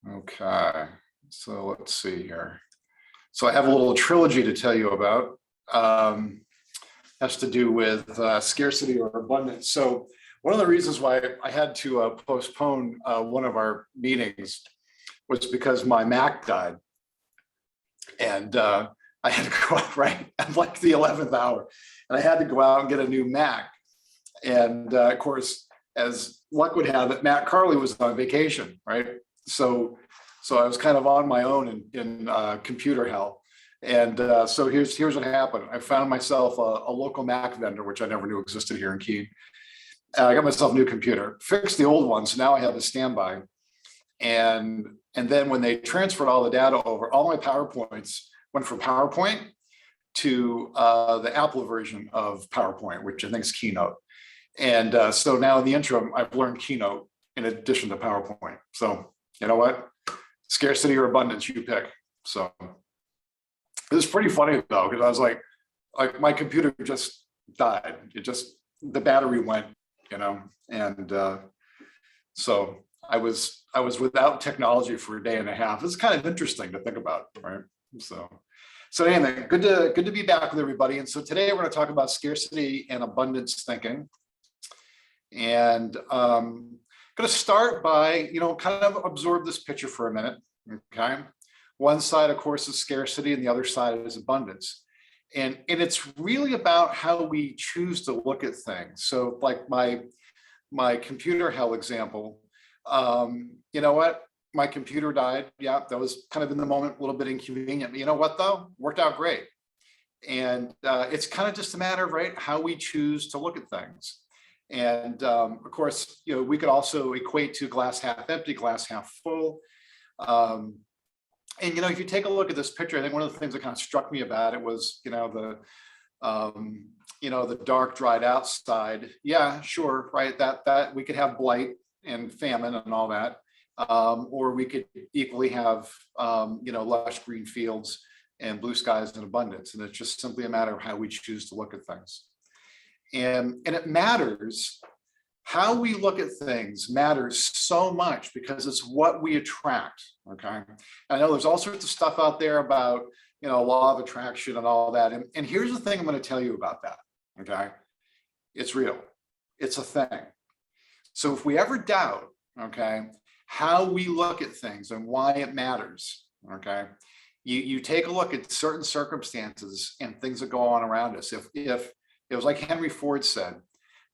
Okay, so let's see here. So I have a little trilogy to tell you about. Has to do with scarcity or abundance. So one of the reasons why I had to postpone one of our meetings was because my Mac died, and I had to go out right at like the 11th hour, and I had to go out and get a new Mac. And of course, as luck would have it, Matt Carley was on vacation, right? So, so I was kind of on my own in computer hell. And so here's what happened. I found myself a local Mac vendor, which I never knew existed here in Keene. I got myself a new computer, fixed the old one, so now I have a standby. And then when they transferred all the data over, all my PowerPoints went from PowerPoint to the Apple version of PowerPoint, which I think is Keynote. And so now in the interim, I've learned Keynote in addition to PowerPoint. So you know what? Scarcity or abundance, you pick. So it was pretty funny though, because I was like my computer just died. The battery went, and so I was without technology for a day and a half. It's kind of interesting to think about, right? So anyway, good to be back with everybody. And so today we're going to talk about scarcity and abundance thinking. And going to start by, kind of absorb this picture for a minute, okay? One side, of course, is scarcity and the other side is abundance. And it's really about how we choose to look at things. So like my computer hell example, you know what? My computer died. Yeah, that was kind of in the moment, a little bit inconvenient. But you know what, though? Worked out great. And it's kind of just a matter of, right, how we choose to look at things. And of course, we could also equate to glass half empty, glass half full. And if you take a look at this picture, I think one of the things that kind of struck me about it was, the dark, dried out side. Yeah, sure, right. That we could have blight and famine and all that, or we could equally have, lush green fields and blue skies in abundance. And it's just simply a matter of how we choose to look at things. And it matters. How we look at things matters so much because it's what we attract, okay? I know there's all sorts of stuff out there about, law of attraction and all that. And here's the thing I'm going to tell you about that, okay? It's real. It's a thing. So if we ever doubt, okay, how we look at things and why it matters, okay, you take a look at certain circumstances and things that go on around us. If it was like Henry Ford said,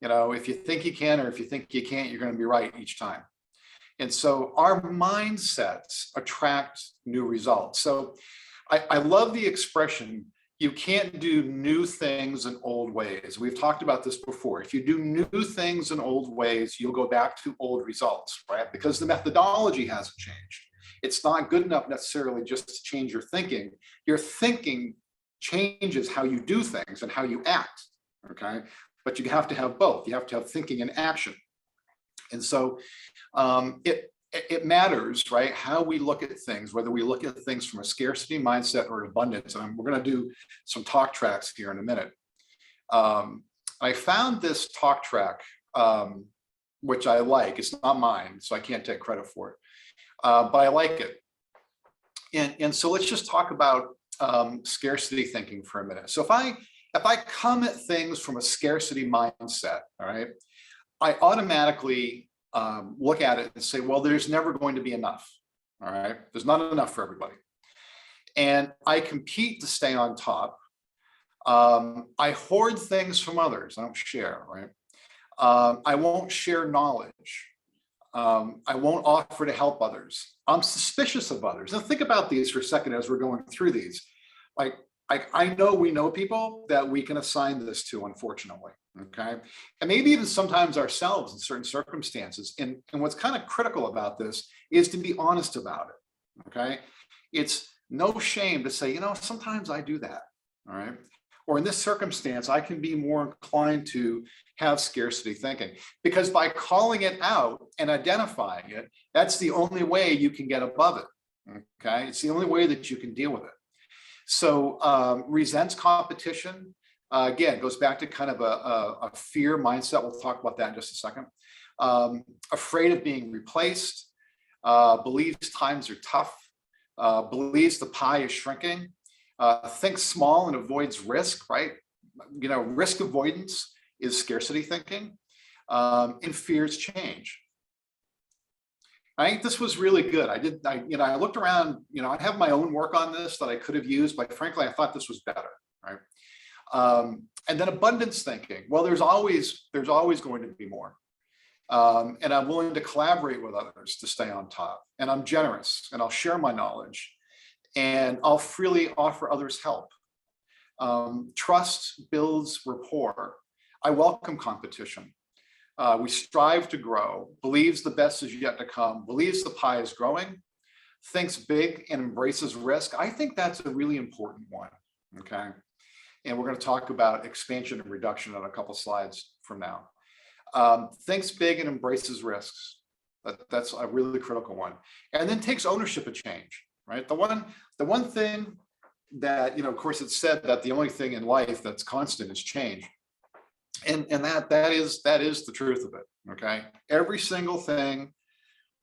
if you think you can or if you think you can't, you're going to be right each time. And so our mindsets attract new results. So I love the expression, you can't do new things in old ways. We've talked about this before. If you do new things in old ways, you'll go back to old results, right? Because the methodology hasn't changed. It's not good enough necessarily just to change your thinking. Your thinking changes how you do things and how you act, okay? But you have to have both. You have to have thinking and action. And so it matters, right? How we look at things, whether we look at things from a scarcity mindset or abundance. And we're going to do some talk tracks here in a minute. I found this talk track, which I like. It's not mine, so I can't take credit for it. But I like it. And so let's just talk about scarcity thinking for a minute. So if I come at things from a scarcity mindset, all right, I automatically look at it and say, well, there's never going to be enough, all right? There's not enough for everybody. And I compete to stay on top. I hoard things from others. I don't share, right? I won't share knowledge. I won't offer to help others. I'm suspicious of others. Now think about these for a second as we're going through these. Like, I know we know people that we can assign this to, unfortunately, okay? And maybe even sometimes ourselves in certain circumstances. And what's kind of critical about this is to be honest about it, okay? It's no shame to say, sometimes I do that, all right? Or in this circumstance, I can be more inclined to have scarcity thinking, because by calling it out and identifying it, that's the only way you can get above it, okay? It's the only way that you can deal with it. So resents competition, again, goes back to kind of a fear mindset. We'll talk about that in just a second. Afraid of being replaced, believes times are tough, believes the pie is shrinking, thinks small and avoids risk, right? Risk avoidance is scarcity thinking, and fears change. I think this was really good. I looked around, I have my own work on this that I could have used, but frankly, I thought this was better, right? And then abundance thinking. Well, there's always going to be more. And I'm willing to collaborate with others to stay on top. And I'm generous, and I'll share my knowledge, and I'll freely offer others help. Trust builds rapport. I welcome competition. We strive to grow, believes the best is yet to come, believes the pie is growing, thinks big and embraces risk. I think that's a really important one, okay? And we're going to talk about expansion and reduction on a couple slides from now. Thinks big and embraces risks. That's a really critical one. And then takes ownership of change, right? The one thing that, of course, it's said that the only thing in life that's constant is change. And that is the truth of it, okay? Every single thing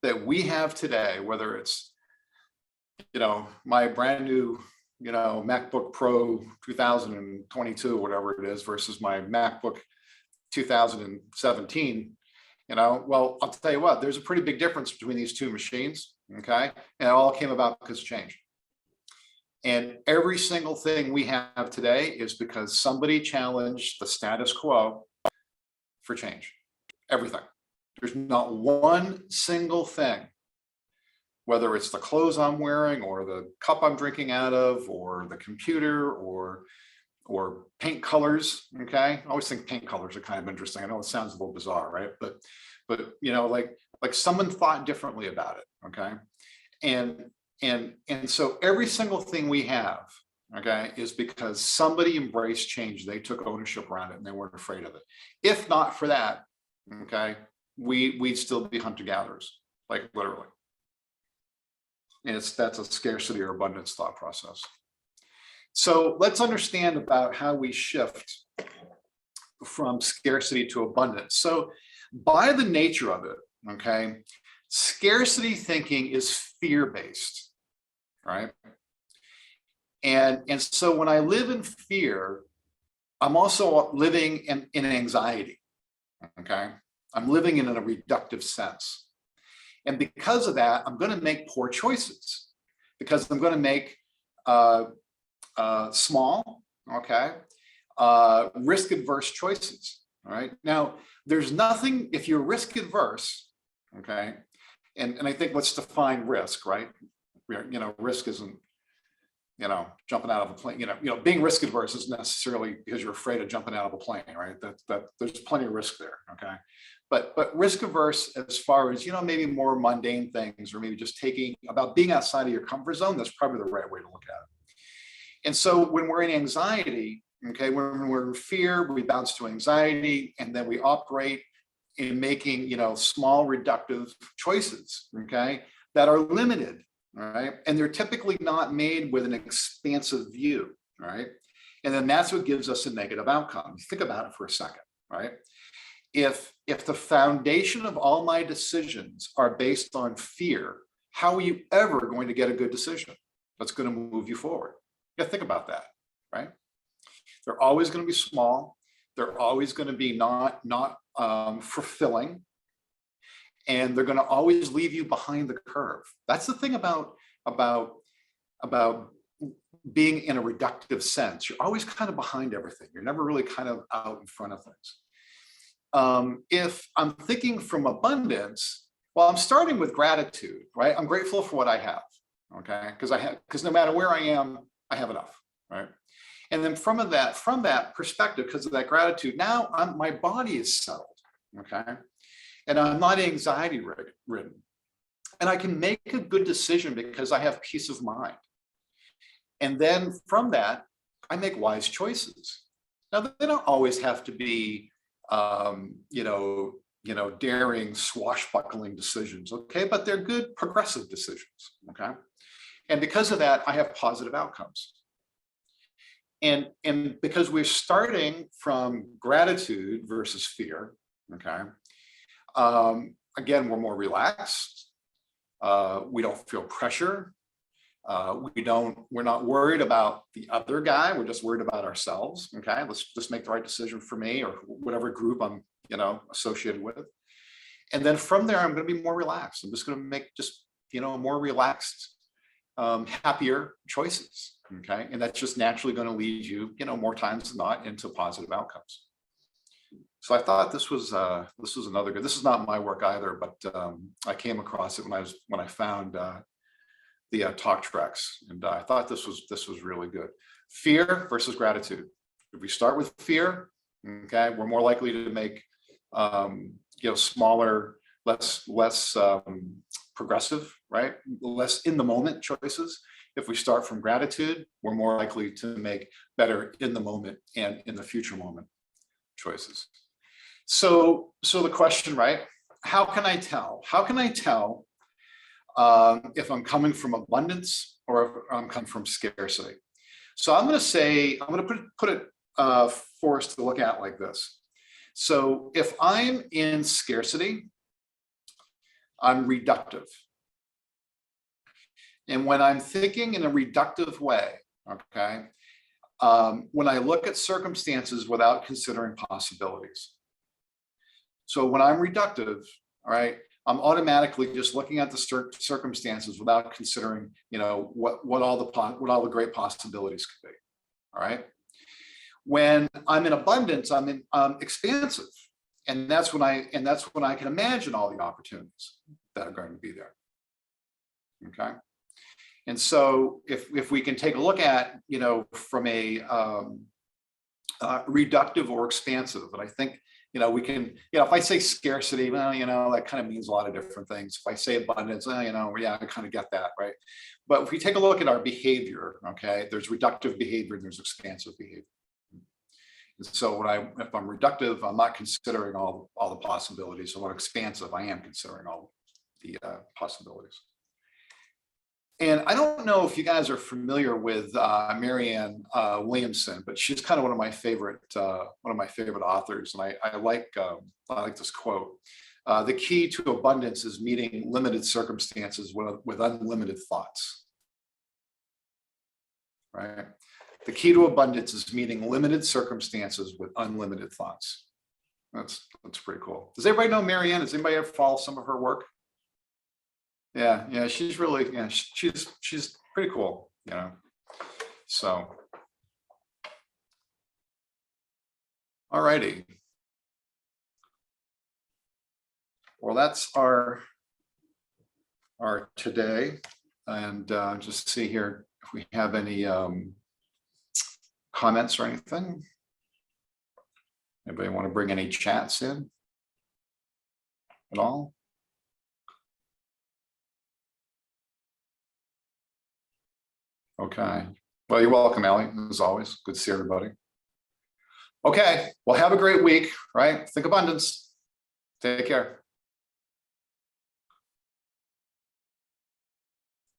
that we have today, whether it's, my brand new, MacBook Pro 2022, whatever it is, versus my MacBook 2017, well, I'll tell you what, there's a pretty big difference between these two machines, okay? And it all came about because of change. And every single thing we have today is because somebody challenged the status quo for change. Everything. There's not one single thing, whether it's the clothes I'm wearing or the cup I'm drinking out of or the computer or paint colors, okay? I always think paint colors are kind of interesting. I know it sounds a little bizarre, right? But like someone thought differently about it, okay? And so every single thing we have, okay, is because somebody embraced change. They took ownership around it and they weren't afraid of it. If not for that, okay, we'd still be hunter-gatherers, like literally. And that's a scarcity or abundance thought process. So let's understand about how we shift from scarcity to abundance. So by the nature of it, okay, scarcity thinking is fear-based, right? And so when I live in fear, I'm also living in anxiety, okay? I'm living in a reductive sense. And because of that, I'm going to make poor choices because I'm going to make small, okay, risk-adverse choices, all right? Now, there's nothing, if you're risk-adverse, okay, and I think let's define risk, right? Risk isn't, jumping out of a plane, being risk adverse isn't necessarily because you're afraid of jumping out of a plane, right? That there's plenty of risk there, okay? But risk averse as far as, maybe more mundane things, or maybe just about being outside of your comfort zone, that's probably the right way to look at it. And so when we're in anxiety, okay, when we're in fear, we bounce to anxiety, and then we operate in making, small reductive choices, okay, that are limited. All right. And they're typically not made with an expansive view. Right. And then that's what gives us a negative outcome. Think about it for a second. Right. If the foundation of all my decisions are based on fear, how are you ever going to get a good decision that's going to move you forward? You gotta think about that. Right. They're always going to be small. They're always going to be not fulfilling. And they're going to always leave you behind the curve. That's the thing about being in a reductive sense. You're always kind of behind everything. You're never really kind of out in front of things. If I'm thinking from abundance, well, I'm starting with gratitude, right? I'm grateful for what I have, okay? Because no matter where I am, I have enough, right? And then from that perspective, because of that gratitude, now my body is settled, okay? And I'm not anxiety ridden. And I can make a good decision because I have peace of mind. And then from that, I make wise choices. Now, they don't always have to be, daring, swashbuckling decisions, okay? But they're good progressive decisions, okay? And because of that, I have positive outcomes. And because we're starting from gratitude versus fear, okay? Again, we're more relaxed. We don't feel pressure. We're not worried about the other guy. We're just worried about ourselves. Okay, let's just make the right decision for me or whatever group I'm, associated with. And then from there, I'm going to be more relaxed. I'm just going to make just, more relaxed, happier choices. Okay, and that's just naturally going to lead you, more times than not into positive outcomes. So I thought this was another good. This is not my work either, but I came across it when I found the talk tracks, and I thought this was really good. Fear versus gratitude. If we start with fear, okay, we're more likely to make smaller, less progressive, right? Less in the moment choices. If we start from gratitude, we're more likely to make better in the moment and in the future moment choices. So the question, right? How can I tell? How can I tell if I'm coming from abundance or if I'm coming from scarcity? So I'm going to put it for us to look at like this. So if I'm in scarcity, I'm reductive. And when I'm thinking in a reductive way, okay, when I look at circumstances without considering possibilities. So when I'm reductive, all right, I'm automatically just looking at the circumstances without considering, what all the great possibilities could be. All right. When I'm in abundance, I'm expansive, and that's when I can imagine all the opportunities that are going to be there. Okay. And so if we can take a look at, from a reductive or expansive, and I think, we can, if I say scarcity, well, that kind of means a lot of different things. If I say abundance, well, yeah, I kind of get that, right? But if we take a look at our behavior, okay, there's reductive behavior and there's expansive behavior. And so if I'm reductive, I'm not considering all the possibilities. So when I'm expansive, I am considering all the possibilities. And I don't know if you guys are familiar with Marianne Williamson, but she's kind of one of my favorite authors. And I like this quote: "The key to abundance is meeting limited circumstances with unlimited thoughts." Right? The key to abundance is meeting limited circumstances with unlimited thoughts. That's pretty cool. Does everybody know Marianne? Does anybody ever follow some of her work? Yeah, she's really, she's pretty cool, So, all righty. Well, that's our today, and just see here if we have any comments or anything. Anybody want to bring any chats in at all? Okay. Well, you're welcome, Ellie, as always. Good to see everybody. Okay. Well, have a great week, right? Think abundance. Take care.